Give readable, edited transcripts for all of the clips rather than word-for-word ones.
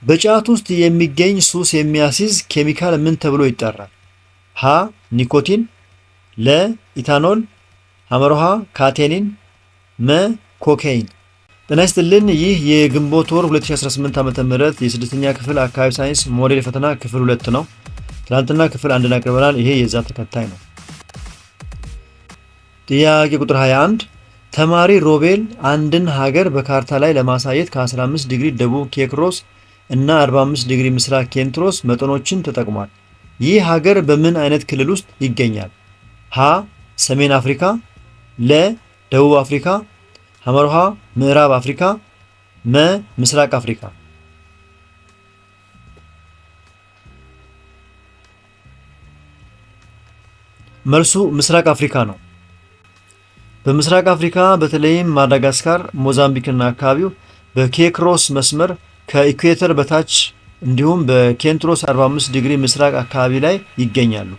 በጫት ውስጥ የሚገኝ ሱስ የሚያስይዝ ኬሚካል ምን ተብሎ ይጠራል? ሀ ኒኮቲን፣ ለ ኢታኖል፣ ሐመርሃ ካቴኒን፣ መ ኮካይን። ጤና ይስጥልን። ይህ የግንቦት ወር 2018 ዓ.ም የስድስተኛ ክፍል አካባቢ ሳይንስ ሞዴል ፈተና ክፍል 2 ነው። ትናንትና ክፍል 1 አቅርበናል። ይሄ የዛ ተከታይ ነው። ጥያቄ ቁጥር 21 ተማሪ ሮቤል አንድን ሀገር በካርታ ላይ ለማሳየት ከ15 ዲግሪ ደቡብ ኬክሮስ እና 45 ዲግሪ ምስራቅ ኬንትሮስ መጠኖችን ተጠቅሟል። ይህ ሀገር በምን አይነት ክልል ውስጥ ይገኛል? ሀ ሰሜን አፍሪካ፣ ለ ደቡብ አፍሪካ፣ ሐመርሃ ምዕራብ አፍሪካ፣ መ ምስራቅ አፍሪካ። መልሱ ምስራቅ አፍሪካ ነው። በምስራቅ አፍሪካ በተለይም ማዳጋስካር፣ ሞዛምቢክ እና አካባቢው በኬክሮስ መስመር ከኢኩዌተር በታች እንዲሁም በኬንትሮስ 45 ዲግሪ ምስራቅ አካባቢ ላይ ይገኛሉ።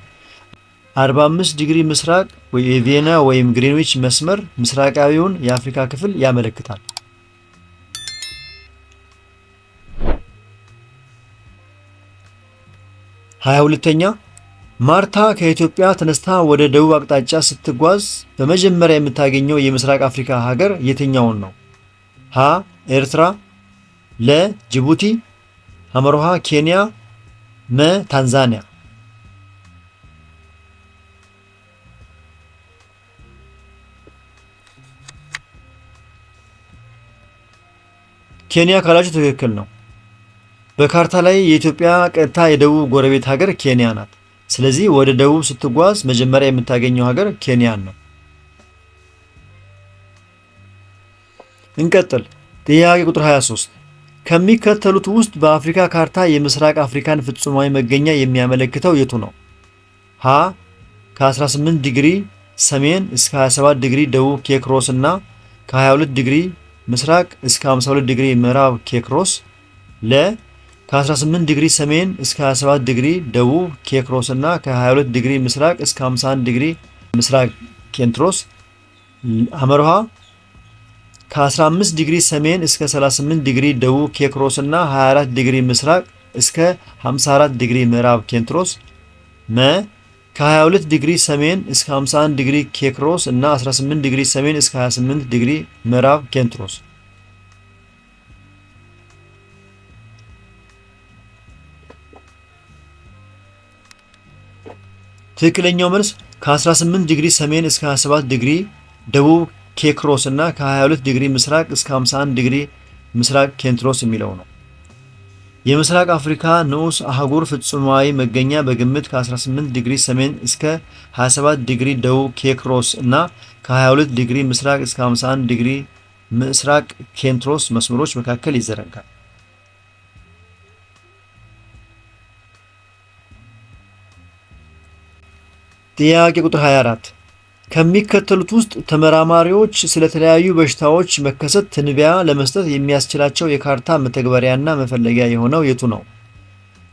45 ዲግሪ ምስራቅ የቪየና ወይም ግሪንዊች መስመር ምስራቃዊውን የአፍሪካ ክፍል ያመለክታል። 22ኛ ማርታ ከኢትዮጵያ ተነስታ ወደ ደቡብ አቅጣጫ ስትጓዝ በመጀመሪያ የምታገኘው የምስራቅ አፍሪካ ሀገር የትኛውን ነው? ሀ ኤርትራ፣ ለ ጅቡቲ፣ ሐመርሃ ኬንያ፣ መ ታንዛኒያ። ኬንያ ካላችሁ ትክክል ነው። በካርታ ላይ የኢትዮጵያ ቀጥታ የደቡብ ጎረቤት ሀገር ኬንያ ናት። ስለዚህ ወደ ደቡብ ስትጓዝ መጀመሪያ የምታገኘው ሀገር ኬንያን ነው። እንቀጥል። ጥያቄ ቁጥር 23 ከሚከተሉት ውስጥ በአፍሪካ ካርታ የምስራቅ አፍሪካን ፍጹማዊ መገኛ የሚያመለክተው የቱ ነው? ሀ ከ18 ዲግሪ ሰሜን እስከ 27 ዲግሪ ደቡብ ኬክሮስ እና ከ22 ዲግሪ ምስራቅ እስከ 52 ዲግሪ ምዕራብ ኬክሮስ፣ ለ ከ18 ዲግሪ ሰሜን እስከ 27 ዲግሪ ደቡብ ኬክሮስ እና ከ22 ዲግሪ ምስራቅ እስከ 51 ዲግሪ ምስራቅ ኬንትሮስ፣ ሐመርሃ ከ15 ዲግሪ ሰሜን እስከ 38 ዲግሪ ደቡብ ኬክሮስ እና 24 ዲግሪ ምስራቅ እስከ 54 ዲግሪ ምዕራብ ኬንትሮስ፣ መ ከ22 ዲግሪ ሰሜን እስከ 51 ዲግሪ ኬክሮስ እና 18 ዲግሪ ሰሜን እስከ 28 ዲግሪ ምዕራብ ኬንትሮስ። ትክክለኛው መልስ ከ18 ዲግሪ ሰሜን እስከ 27 ዲግሪ ደቡብ ኬክሮስ እና ከ22 ዲግሪ ምስራቅ እስከ 51 ዲግሪ ምስራቅ ኬንትሮስ የሚለው ነው። የምስራቅ አፍሪካ ንዑስ አህጉር ፍጹማዊ መገኛ በግምት ከ18 ዲግሪ ሰሜን እስከ 27 ዲግሪ ደቡብ ኬክሮስ እና ከ22 ዲግሪ ምስራቅ እስከ 51 ዲግሪ ምስራቅ ኬንትሮስ መስመሮች መካከል ይዘረጋል። ጥያቄ ቁጥር 24 ከሚከተሉት ውስጥ ተመራማሪዎች ስለተለያዩ በሽታዎች መከሰት ትንበያ ለመስጠት የሚያስችላቸው የካርታ መተግበሪያና መፈለጊያ የሆነው የቱ ነው?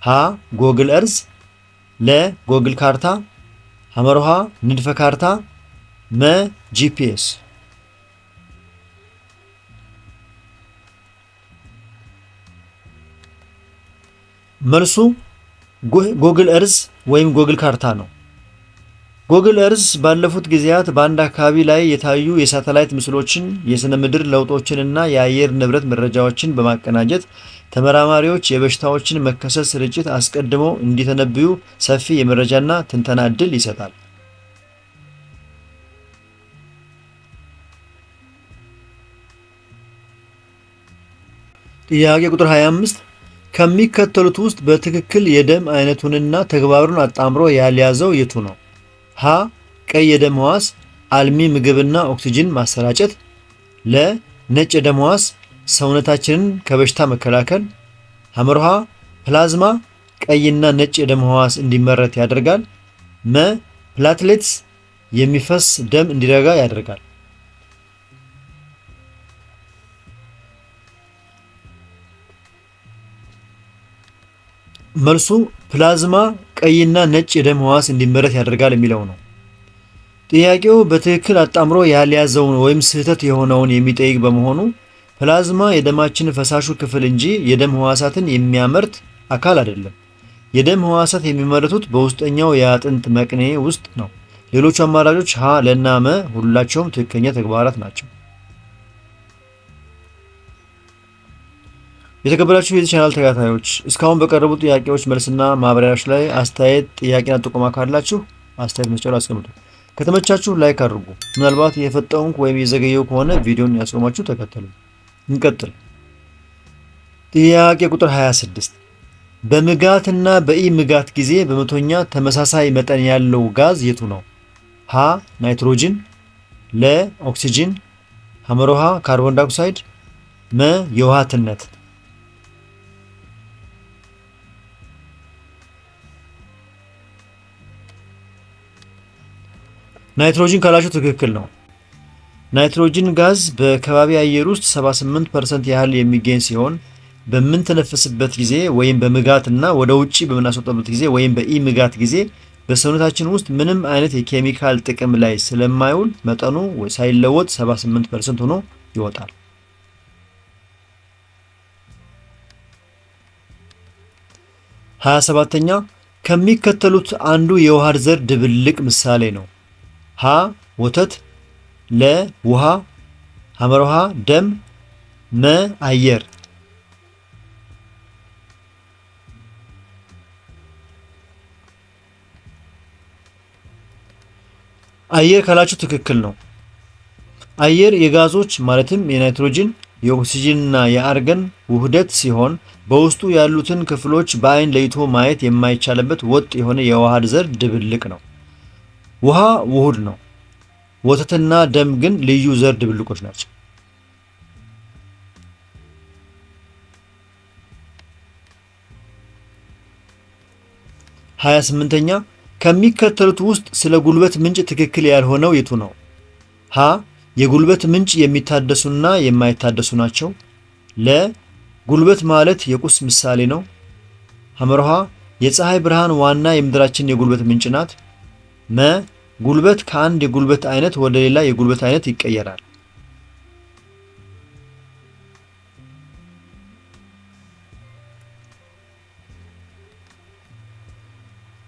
ሀ ጎግል እርዝ፣ ለ ጎግል ካርታ፣ ሐመርሃ ንድፈ ካርታ፣ መ ጂፒኤስ። መልሱ ጎግል እርዝ ወይም ጎግል ካርታ ነው። ጎግል እርዝ ባለፉት ጊዜያት በአንድ አካባቢ ላይ የታዩ የሳተላይት ምስሎችን፣ የሥነ ምድር ለውጦችንና የአየር ንብረት መረጃዎችን በማቀናጀት ተመራማሪዎች የበሽታዎችን መከሰት ስርጭት አስቀድመው እንዲተነብዩ ሰፊ የመረጃና ትንተና ዕድል ይሰጣል። ጥያቄ ቁጥር 25 ከሚከተሉት ውስጥ በትክክል የደም አይነቱንና ተግባሩን አጣምሮ ያልያዘው የቱ ነው? ሀ ቀይ የደም ሕዋስ አልሚ ምግብና ኦክሲጅን ማሰራጨት፣ ለ ነጭ የደም ሕዋስ ሰውነታችንን ከበሽታ መከላከል፣ ሐመርሃ ፕላዝማ ቀይና ነጭ የደም ሕዋስ እንዲመረት ያደርጋል፣ መ ፕላትሌትስ የሚፈስ ደም እንዲረጋ ያደርጋል። መልሱ ፕላዝማ ቀይና ነጭ የደም ሕዋስ እንዲመረት ያደርጋል የሚለው ነው። ጥያቄው በትክክል አጣምሮ ያልያዘውን ወይም ስህተት የሆነውን የሚጠይቅ በመሆኑ ፕላዝማ የደማችን ፈሳሹ ክፍል እንጂ የደም ሕዋሳትን የሚያመርት አካል አይደለም። የደም ሕዋሳት የሚመረቱት በውስጠኛው የአጥንት መቅኔ ውስጥ ነው። ሌሎቹ አማራጮች ሀ፣ ለና መ ሁላቸውም ትክክለኛ ተግባራት ናቸው። የተከበራችሁ የዚህ ቻናል ተከታታዮች እስካሁን በቀረቡ ጥያቄዎች መልስና ማብራሪያዎች ላይ አስተያየት፣ ጥያቄና ጥቆማ ካላችሁ አስተያየት መስጫው አስቀምጡ። ከተመቻችሁ ላይክ አድርጉ። ምናልባት የፈጠንኩ ወይም የዘገየው ከሆነ ቪዲዮን ያስቆማችሁ ተከተሉ። እንቀጥል። ጥያቄ ቁጥር 26 በምጋትና በኢ ምጋት ጊዜ በመቶኛ ተመሳሳይ መጠን ያለው ጋዝ የቱ ነው? ሀ ናይትሮጅን፣ ለ ኦክሲጅን፣ ሐመሮሃ ካርቦን ዳይኦክሳይድ፣ መ የውሃ ትነት። ናይትሮጅን ካላችሁ ትክክል ነው። ናይትሮጅን ጋዝ በከባቢ አየር ውስጥ 78% ያህል የሚገኝ ሲሆን በምንተነፍስበት ጊዜ ወይም በምጋት እና ወደ ውጪ በምናስወጣበት ጊዜ ወይም በኢ ምጋት ጊዜ በሰውነታችን ውስጥ ምንም አይነት የኬሚካል ጥቅም ላይ ስለማይውል መጠኑ ሳይለወጥ 78% ሆኖ ይወጣል። 27ኛ ከሚከተሉት አንዱ የውሃ ዘር ድብልቅ ምሳሌ ነው። ሀ ወተት፣ ለ ውሃ፣ ሐመሮሃ ደም፣ መ አየር። አየር ካላችሁ ትክክል ነው። አየር የጋዞች ማለትም የናይትሮጅን የኦክሲጅንና የአርገን ውህደት ሲሆን በውስጡ ያሉትን ክፍሎች በአይን ለይቶ ማየት የማይቻልበት ወጥ የሆነ የውሃ ዘር ድብልቅ ነው። ውሃ ውሁድ ነው። ወተትና ደም ግን ልዩ ዘር ድብልቆች ናቸው። 28ኛ ከሚከተሉት ውስጥ ስለ ጉልበት ምንጭ ትክክል ያልሆነው የቱ ነው? ሀ የጉልበት ምንጭ የሚታደሱና የማይታደሱ ናቸው። ለ ጉልበት ማለት የቁስ ምሳሌ ነው። ሐመርሃ የፀሐይ ብርሃን ዋና የምድራችን የጉልበት ምንጭ ናት። መ ጉልበት ከአንድ የጉልበት አይነት ወደ ሌላ የጉልበት አይነት ይቀየራል።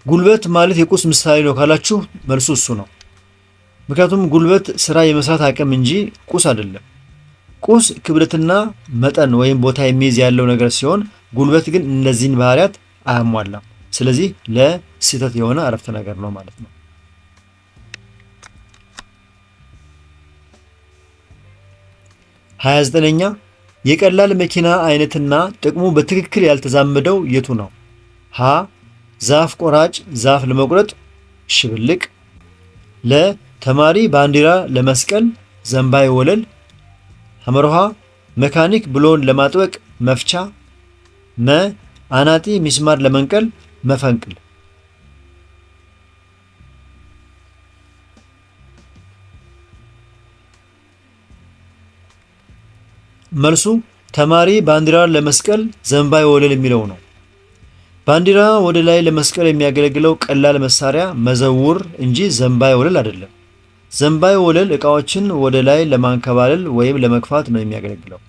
ጉልበት ማለት የቁስ ምሳሌ ነው ካላችሁ መልሱ እሱ ነው። ምክንያቱም ጉልበት ስራ የመስራት አቅም እንጂ ቁስ አይደለም። ቁስ ክብደትና መጠን ወይም ቦታ የሚይዝ ያለው ነገር ሲሆን ጉልበት ግን እነዚህን ባህሪያት አያሟላም። ስለዚህ ለስህተት የሆነ አረፍተ ነገር ነው ማለት ነው። 29ኛ የቀላል መኪና አይነትና ጥቅሙ በትክክል ያልተዛመደው የቱ ነው? ሀ ዛፍ ቆራጭ ዛፍ ለመቁረጥ ሽብልቅ፣ ለ ተማሪ ባንዲራ ለመስቀል ዘንባይ ወለል፣ ሐመርሃ መካኒክ ብሎን ለማጥበቅ መፍቻ፣ መ አናጢ ሚስማር ለመንቀል መፈንቅል። መልሱ ተማሪ ባንዲራ ለመስቀል ዘንባይ ወለል የሚለው ነው። ባንዲራ ወደ ላይ ለመስቀል የሚያገለግለው ቀላል መሳሪያ መዘውር እንጂ ዘንባይ ወለል አይደለም። ዘንባይ ወለል ዕቃዎችን ወደ ላይ ለማንከባለል ወይም ለመግፋት ነው የሚያገለግለው።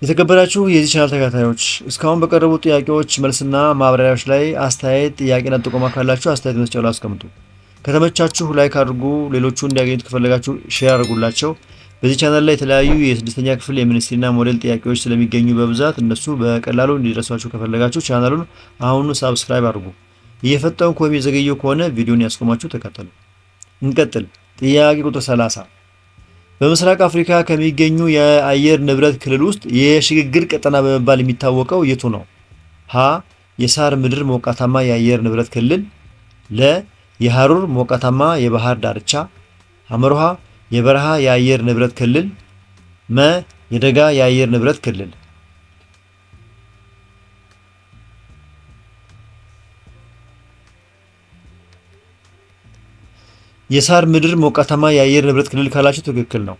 የተከበራችሁ የዚህ ቻናል ተከታታዮች እስካሁን በቀረቡ ጥያቄዎች መልስና ማብራሪያዎች ላይ አስተያየት፣ ጥያቄና ጥቆማ ካላችሁ አስተያየት መስጫው ላይ አስቀምጡ። ከተመቻችሁ ላይክ አድርጉ። ሌሎቹ እንዲያገኙት ከፈለጋችሁ ሼር አድርጉላቸው። በዚህ ቻናል ላይ የተለያዩ የስድስተኛ ክፍል የሚኒስትሪና ሞዴል ጥያቄዎች ስለሚገኙ በብዛት እነሱ በቀላሉ እንዲደርሷችሁ ከፈለጋችሁ ቻናሉን አሁኑ ሳብስክራይብ አድርጉ። እየፈጠንኩ ወይም የዘገየው ከሆነ ቪዲዮን ያስቆማችሁ ተከተሉ። እንቀጥል። ጥያቄ ቁጥር 30 በምስራቅ አፍሪካ ከሚገኙ የአየር ንብረት ክልል ውስጥ የሽግግር ቀጠና በመባል የሚታወቀው የቱ ነው? ሀ የሳር ምድር ሞቃታማ የአየር ንብረት ክልል፣ ለ የሐሩር ሞቃታማ የባህር ዳርቻ፣ ሐመርሃ የበረሃ የአየር ንብረት ክልል፣ መ የደጋ የአየር ንብረት ክልል። የሳር ምድር ሞቃታማ የአየር ንብረት ክልል ካላችሁ ትክክል ነው።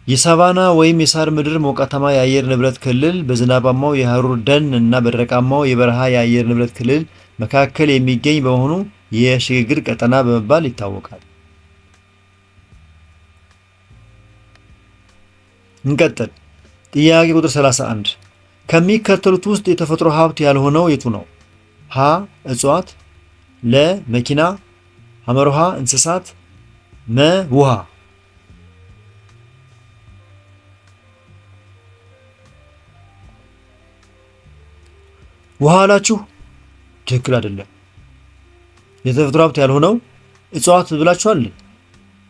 የሳቫና ወይም የሳር ምድር ሞቃታማ የአየር ንብረት ክልል በዝናባማው የሐሩር ደን እና በደረቃማው የበረሃ የአየር ንብረት ክልል መካከል የሚገኝ በመሆኑ የሽግግር ቀጠና በመባል ይታወቃል። እንቀጥል። ጥያቄ ቁጥር 31 ከሚከተሉት ውስጥ የተፈጥሮ ሀብት ያልሆነው የቱ ነው? ሀ እጽዋት፣ ለ መኪና፣ ሐመርሃ እንስሳት፣ መ ውሃ። ውሃ አላችሁ? ትክክል አይደለም። የተፈጥሮ ሀብት ያልሆነው እጽዋት ብላችኋል።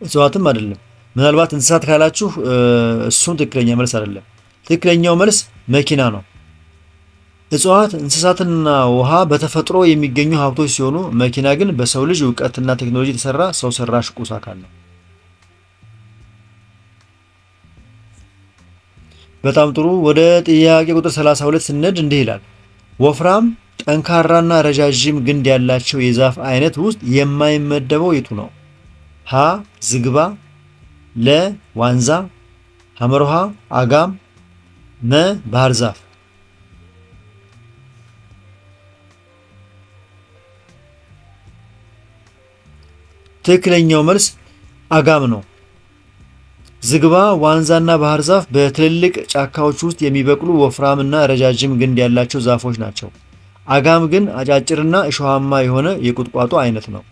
እጽዋትም አይደለም። ምናልባት እንስሳት ካላችሁ እሱም ትክክለኛ መልስ አይደለም። ትክክለኛው መልስ መኪና ነው። እጽዋት፣ እንስሳትና ውሃ በተፈጥሮ የሚገኙ ሀብቶች ሲሆኑ መኪና ግን በሰው ልጅ እውቀትና ቴክኖሎጂ የተሰራ ሰው ሰራሽ ቁስ አካል ነው። በጣም ጥሩ። ወደ ጥያቄ ቁጥር 32 ስንሄድ እንዲህ ይላል። ወፍራም ጠንካራና ረዣዥም ግንድ ያላቸው የዛፍ አይነት ውስጥ የማይመደበው የቱ ነው? ሀ ዝግባ፣ ለ ዋንዛ፣ ሐመርሃ አጋም፣ መ ባህር ዛፍ። ትክክለኛው መልስ አጋም ነው። ዝግባ፣ ዋንዛና ባህር ዛፍ በትልልቅ ጫካዎች ውስጥ የሚበቅሉ ወፍራምና ረዣዥም ግንድ ያላቸው ዛፎች ናቸው። አጋም ግን አጫጭርና እሾሃማ የሆነ የቁጥቋጦ አይነት ነው።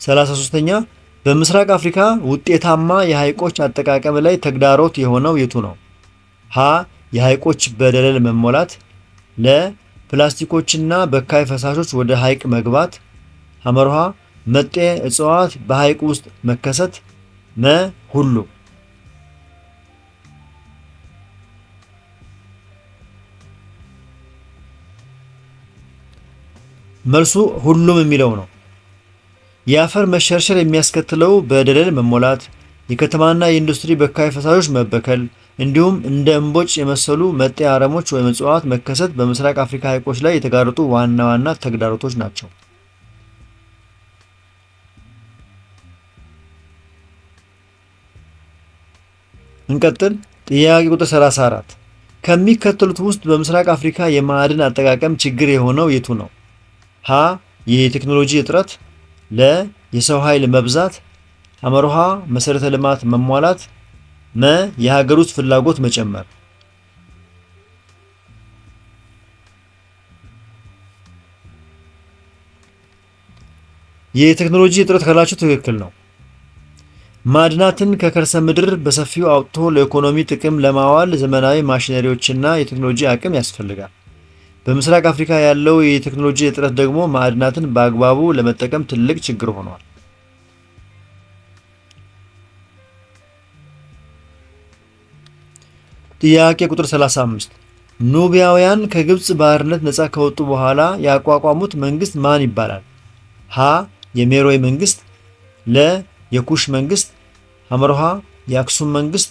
33ኛ በምስራቅ አፍሪካ ውጤታማ የሐይቆች አጠቃቀም ላይ ተግዳሮት የሆነው የቱ ነው? ሀ የሐይቆች በደለል መሞላት፣ ለ ፕላስቲኮችና በካይ ፈሳሾች ወደ ሐይቅ መግባት፣ ሐመርሃ መጤ እጽዋት በሐይቅ ውስጥ መከሰት፣ መ ሁሉ። መልሱ ሁሉም የሚለው ነው። የአፈር መሸርሸር የሚያስከትለው በደለል መሞላት፣ የከተማና የኢንዱስትሪ በካይ ፈሳሾች መበከል እንዲሁም እንደ እምቦጭ የመሰሉ መጤ አረሞች ወይም እጽዋት መከሰት በምስራቅ አፍሪካ ሐይቆች ላይ የተጋረጡ ዋና ዋና ተግዳሮቶች ናቸው። እንቀጥል። ጥያቄ ቁጥር 34 ከሚከተሉት ውስጥ በምስራቅ አፍሪካ የማዕድን አጠቃቀም ችግር የሆነው የቱ ነው? ሀ የቴክኖሎጂ እጥረት፣ ለ የሰው ኃይል መብዛት፣ ሐመርሃ መሰረተ ልማት መሟላት፣ መ የሀገር ውስጥ ፍላጎት መጨመር። የቴክኖሎጂ እጥረት ካላችሁ ትክክል ነው። ማዕድናትን ከከርሰ ምድር በሰፊው አውጥቶ ለኢኮኖሚ ጥቅም ለማዋል ዘመናዊ ማሽነሪዎችና የቴክኖሎጂ አቅም ያስፈልጋል። በምስራቅ አፍሪካ ያለው የቴክኖሎጂ እጥረት ደግሞ ማዕድናትን በአግባቡ ለመጠቀም ትልቅ ችግር ሆኗል። ጥያቄ ቁጥር 35 ኑቢያውያን ከግብፅ ባርነት ነፃ ከወጡ በኋላ ያቋቋሙት መንግስት ማን ይባላል? ሀ የሜሮይ መንግስት፣ ለ የኩሽ መንግስት፣ ሐመርሃ የአክሱም መንግስት፣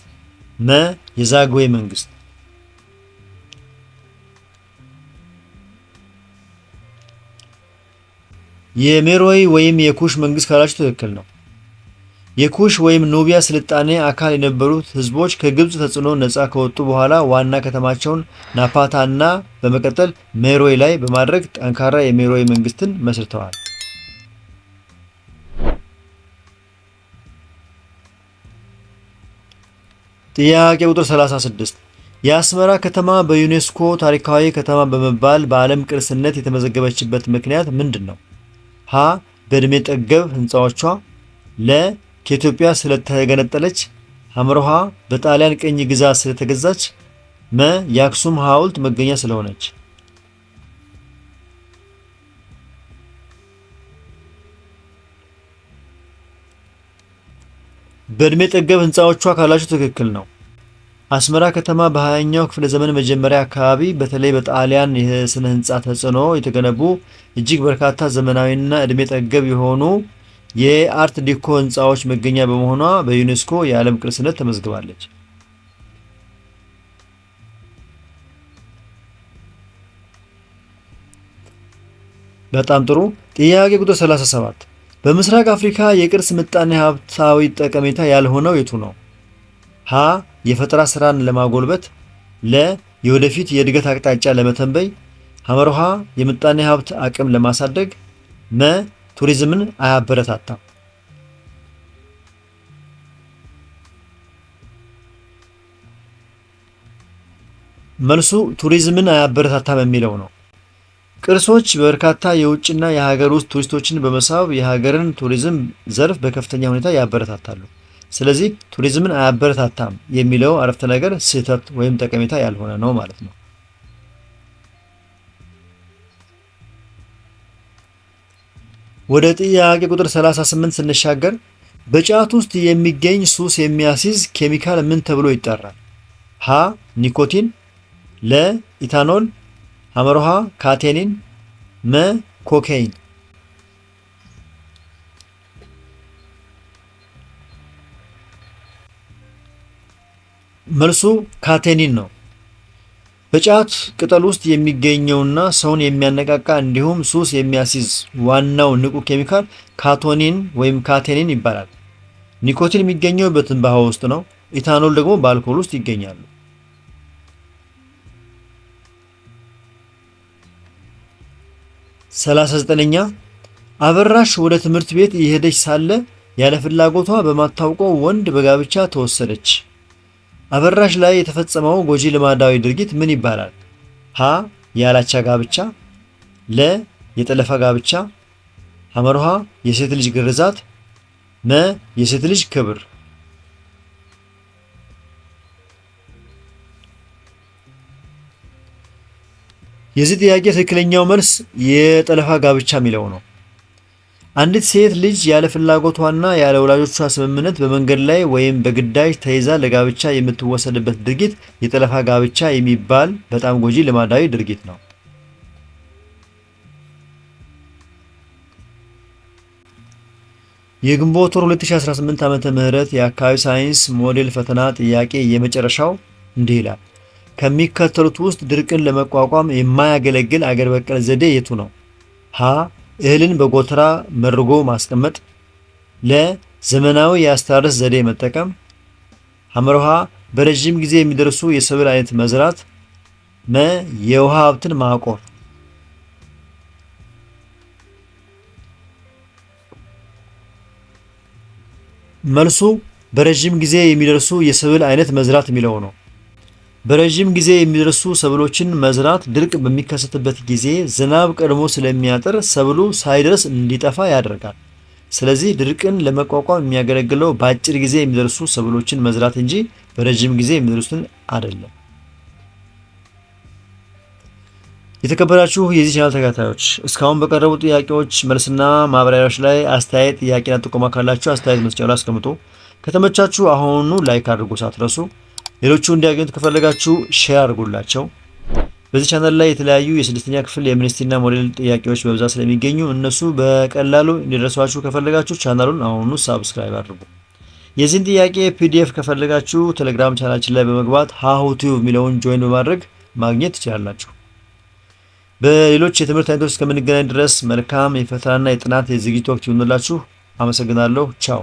መ የዛግዌ መንግስት። የሜሮይ ወይም የኩሽ መንግስት ካላችሁ ትክክል ነው። የኩሽ ወይም ኑቢያ ስልጣኔ አካል የነበሩት ህዝቦች ከግብፅ ተጽዕኖ ነፃ ከወጡ በኋላ ዋና ከተማቸውን ናፓታና በመቀጠል ሜሮይ ላይ በማድረግ ጠንካራ የሜሮይ መንግስትን መስርተዋል። ጥያቄ ቁጥር 36 የአስመራ ከተማ በዩኔስኮ ታሪካዊ ከተማ በመባል በዓለም ቅርስነት የተመዘገበችበት ምክንያት ምንድን ነው? ሀ በዕድሜ ጠገብ ህንፃዎቿ፣ ለ ከኢትዮጵያ ስለተገነጠለች፣ ሐመርሃ በጣሊያን ቅኝ ግዛት ስለተገዛች፣ መ የአክሱም ሐውልት መገኛ ስለሆነች። በዕድሜ ጠገብ ህንፃዎቿ ካላችሁ ትክክል ነው። አስመራ ከተማ በ20ኛው ክፍለ ዘመን መጀመሪያ አካባቢ በተለይ በጣሊያን የስነ ህንፃ ተጽዕኖ የተገነቡ እጅግ በርካታ ዘመናዊና ዕድሜ ጠገብ የሆኑ የአርት ዲኮ ህንፃዎች መገኛ በመሆኗ በዩኔስኮ የዓለም ቅርስነት ተመዝግባለች። በጣም ጥሩ። ጥያቄ ቁጥር 37 በምስራቅ አፍሪካ የቅርስ ምጣኔ ሀብታዊ ጠቀሜታ ያልሆነው የቱ ነው? ሀ የፈጠራ ስራን ለማጎልበት፣ ለ የወደፊት የእድገት አቅጣጫ ለመተንበይ፣ ሐመርሃ የምጣኔ ሀብት አቅም ለማሳደግ፣ መ ቱሪዝምን አያበረታታም። መልሱ ቱሪዝምን አያበረታታም የሚለው ነው። ቅርሶች በርካታ የውጭና የሀገር ውስጥ ቱሪስቶችን በመሳብ የሀገርን ቱሪዝም ዘርፍ በከፍተኛ ሁኔታ ያበረታታሉ። ስለዚህ ቱሪዝምን አያበረታታም የሚለው አረፍተ ነገር ስህተት ወይም ጠቀሜታ ያልሆነ ነው ማለት ነው። ወደ ጥያቄ ቁጥር 38 ስንሻገር በጫት ውስጥ የሚገኝ ሱስ የሚያስይዝ ኬሚካል ምን ተብሎ ይጠራል? ሀ ኒኮቲን፣ ለ ኢታኖል፣ ሐመርሃ ካቴኒን፣ መ ኮካይን። መልሱ ካቴኒን ነው። በጫት ቅጠል ውስጥ የሚገኘውና ሰውን የሚያነቃቃ እንዲሁም ሱስ የሚያስይዝ ዋናው ንቁ ኬሚካል ካቶኒን ወይም ካቴኒን ይባላል። ኒኮቲን የሚገኘው በትንባሆ ውስጥ ነው። ኢታኖል ደግሞ በአልኮል ውስጥ ይገኛሉ። 39ኛ አበራሽ ወደ ትምህርት ቤት እየሄደች ሳለ ያለ ፍላጎቷ በማታውቀው ወንድ በጋብቻ ተወሰደች። አበራሽ ላይ የተፈጸመው ጎጂ ልማዳዊ ድርጊት ምን ይባላል? ሀ ያላቻ ጋብቻ፣ ለ የጠለፋ ጋብቻ፣ ሐመርሃ የሴት ልጅ ግርዛት፣ መ የሴት ልጅ ክብር። የዚህ ጥያቄ ትክክለኛው መልስ የጠለፋ ጋብቻ የሚለው ነው። አንዲት ሴት ልጅ ያለ ፍላጎቷና ያለ ወላጆቿ ስምምነት በመንገድ ላይ ወይም በግዳጅ ተይዛ ለጋብቻ የምትወሰድበት ድርጊት የጠለፋ ጋብቻ የሚባል በጣም ጎጂ ልማዳዊ ድርጊት ነው። የግንቦት ወር 2018 ዓመተ ምህረት የአካባቢ ሳይንስ ሞዴል ፈተና ጥያቄ የመጨረሻው እንዲህ ይላል። ከሚከተሉት ውስጥ ድርቅን ለመቋቋም የማያገለግል አገር በቀል ዘዴ የቱ ነው? ሀ እህልን በጎተራ መርጎ ማስቀመጥ፣ ለ ዘመናዊ የአስተራረስ ዘዴ መጠቀም፣ ሐመርሃ በረጅም ጊዜ የሚደርሱ የሰብል አይነት መዝራት፣ መ የውሃ ሀብትን ማቆር። መልሱ በረጅም ጊዜ የሚደርሱ የሰብል አይነት መዝራት የሚለው ነው። በረጅም ጊዜ የሚደርሱ ሰብሎችን መዝራት ድርቅ በሚከሰትበት ጊዜ ዝናብ ቀድሞ ስለሚያጥር ሰብሉ ሳይደርስ እንዲጠፋ ያደርጋል። ስለዚህ ድርቅን ለመቋቋም የሚያገለግለው በአጭር ጊዜ የሚደርሱ ሰብሎችን መዝራት እንጂ በረጅም ጊዜ የሚደርሱትን አይደለም። የተከበራችሁ የዚህ ቻናል ተከታታዮች እስካሁን በቀረቡ ጥያቄዎች መልስና ማብራሪያዎች ላይ አስተያየት፣ ጥያቄና ጥቆማ ካላችሁ አስተያየት መስጫው ላይ አስቀምጡ። ከተመቻችሁ አሁኑ ላይክ አድርጉ ሳትረሱ። ሌሎቹ እንዲያገኙት ከፈለጋችሁ ሼር አድርጉላቸው። በዚህ ቻናል ላይ የተለያዩ የስድስተኛ ክፍል የሚኒስትሪና ሞዴል ጥያቄዎች በብዛት ስለሚገኙ እነሱ በቀላሉ እንዲደርሷችሁ ከፈለጋችሁ ቻናሉን አሁኑ ሳብስክራይብ አድርጉ። የዚህን ጥያቄ ፒዲኤፍ ከፈለጋችሁ ቴሌግራም ቻናላችን ላይ በመግባት ሃሁ ቲዩብ የሚለውን ጆይን በማድረግ ማግኘት ትችላላችሁ። በሌሎች የትምህርት አይነቶች እስከምንገናኝ ድረስ መልካም የፈተናና የጥናት የዝግጅት ወቅት ይሁንላችሁ። አመሰግናለሁ። ቻው።